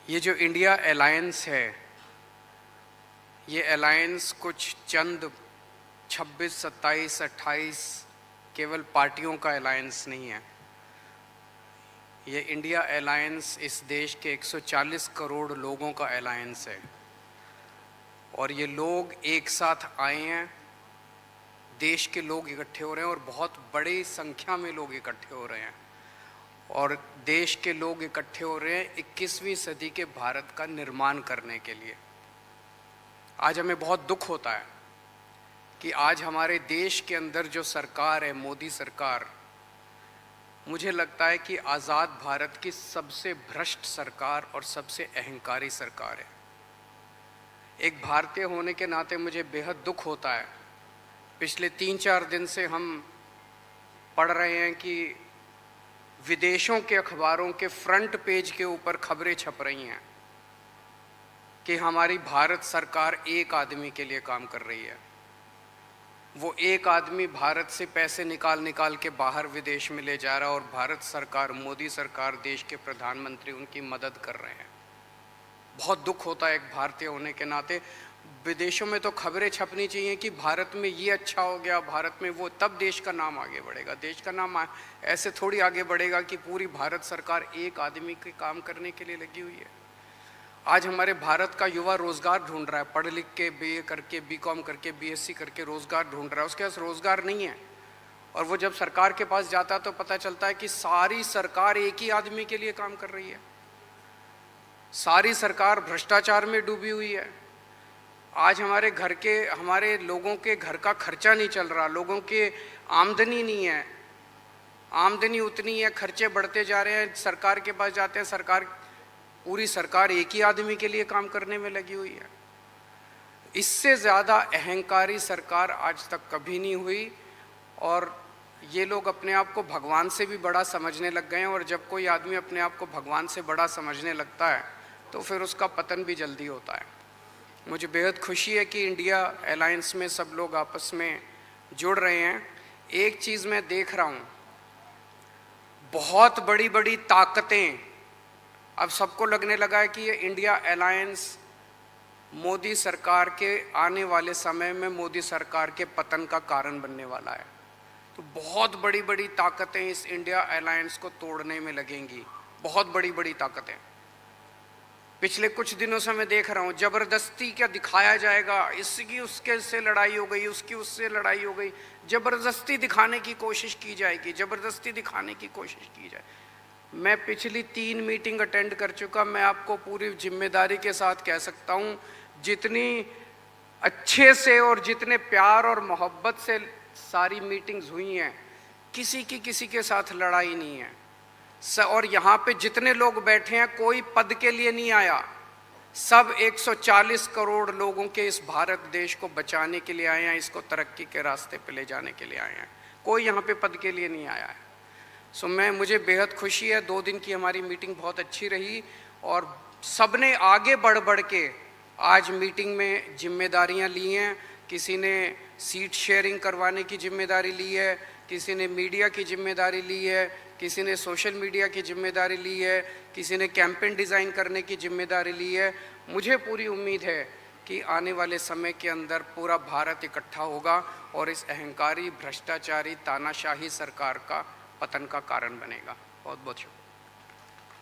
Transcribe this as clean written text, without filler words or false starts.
ये जो India alliance है, ये अलायंस कुछ चंद 26, 27, 28 केवल पार्टियों का अलायंस नहीं है। ये इंडिया अलायंस इस देश के 140 करोड़ लोगों का अलायंस है और ये लोग एक साथ आए हैं। देश के लोग इकट्ठे हो रहे हैं और बहुत बड़ी संख्या में लोग इकट्ठे हो रहे हैं और देश के लोग इकट्ठे हो रहे हैं 21वीं सदी के भारत का निर्माण करने के लिए। आज हमें बहुत दुख होता है कि आज हमारे देश के अंदर जो सरकार है, मोदी सरकार, मुझे लगता है कि आज़ाद भारत की सबसे भ्रष्ट सरकार और सबसे अहंकारी सरकार है। एक भारतीय होने के नाते मुझे बेहद दुख होता है। पिछले 3-4 दिन से हम पढ़ रहे हैं कि विदेशों के अखबारों के फ्रंट पेज के ऊपर खबरें छप रही हैं कि हमारी भारत सरकार एक आदमी के लिए काम कर रही है। वो एक आदमी भारत से पैसे निकाल के बाहर विदेश में ले जा रहा है और भारत सरकार, मोदी सरकार, देश के प्रधानमंत्री उनकी मदद कर रहे हैं। बहुत दुख होता है एक भारतीय होने के नाते। विदेशों में तो खबरें छपनी चाहिए कि भारत में ये अच्छा हो गया, भारत में वो, तब देश का नाम आगे बढ़ेगा। देश का नाम ऐसे थोड़ी आगे बढ़ेगा कि पूरी भारत सरकार एक आदमी के काम करने के लिए लगी हुई है। आज हमारे भारत का युवा रोजगार ढूंढ रहा है, पढ़ लिख के बीए करके, बीकॉम करके, बीएससी करके रोजगार ढूंढ रहा है। उसके पास रोजगार नहीं है और वो जब सरकार के पास जाता है तो पता चलता है कि सारी सरकार एक ही आदमी के लिए काम कर रही है। सारी सरकार भ्रष्टाचार में डूबी हुई है। आज हमारे लोगों के घर का खर्चा नहीं चल रहा, लोगों के आमदनी नहीं है, आमदनी उतनी है, खर्चे बढ़ते जा रहे हैं। सरकार के पास जाते हैं, पूरी सरकार एक ही आदमी के लिए काम करने में लगी हुई है। इससे ज़्यादा अहंकारी सरकार आज तक कभी नहीं हुई और ये लोग अपने आप को भगवान से भी बड़ा समझने लग गए हैं और जब कोई आदमी अपने आप को भगवान से बड़ा समझने लगता है तो फिर उसका पतन भी जल्दी होता है। मुझे बेहद खुशी है कि इंडिया अलायंस में सब लोग आपस में जुड़ रहे हैं। एक चीज़ मैं देख रहा हूँ, बहुत बड़ी बड़ी ताकतें, अब सबको लगने लगा है कि ये इंडिया अलायंस मोदी सरकार के आने वाले समय में मोदी सरकार के पतन का कारण बनने वाला है। तो बहुत बड़ी बड़ी ताकतें इस इंडिया अलायंस को तोड़ने में लगेंगी, बहुत बड़ी बड़ी ताकतें। पिछले कुछ दिनों से मैं देख रहा हूँ जबरदस्ती क्या दिखाया जाएगा, इसकी उसके से लड़ाई हो गई, उसकी उससे लड़ाई हो गई, जबरदस्ती दिखाने की कोशिश की जाएगी, जबरदस्ती दिखाने की कोशिश की जाए। मैं पिछली 3 मीटिंग अटेंड कर चुका। मैं आपको पूरी जिम्मेदारी के साथ कह सकता हूँ, जितनी अच्छे से और जितने प्यार और मोहब्बत से सारी मीटिंग्स हुई हैं, किसी के साथ लड़ाई नहीं है। और यहाँ पे जितने लोग बैठे हैं कोई पद के लिए नहीं आया, सब 140 करोड़ लोगों के इस भारत देश को बचाने के लिए आए हैं, इसको तरक्की के रास्ते पे ले जाने के लिए आए हैं। कोई यहाँ पे पद के लिए नहीं आया है। मुझे बेहद खुशी है। 2 दिन की हमारी मीटिंग बहुत अच्छी रही और सबने आगे बढ़ के आज मीटिंग में जिम्मेदारियाँ ली हैं। किसी ने सीट शेयरिंग करवाने की जिम्मेदारी ली है, किसी ने मीडिया की जिम्मेदारी ली है, किसी ने सोशल मीडिया की जिम्मेदारी ली है, किसी ने कैंपेन डिज़ाइन करने की जिम्मेदारी ली है। मुझे पूरी उम्मीद है कि आने वाले समय के अंदर पूरा भारत इकट्ठा होगा और इस अहंकारी, भ्रष्टाचारी, तानाशाही सरकार का पतन का कारण बनेगा। बहुत बहुत शुक्रिया।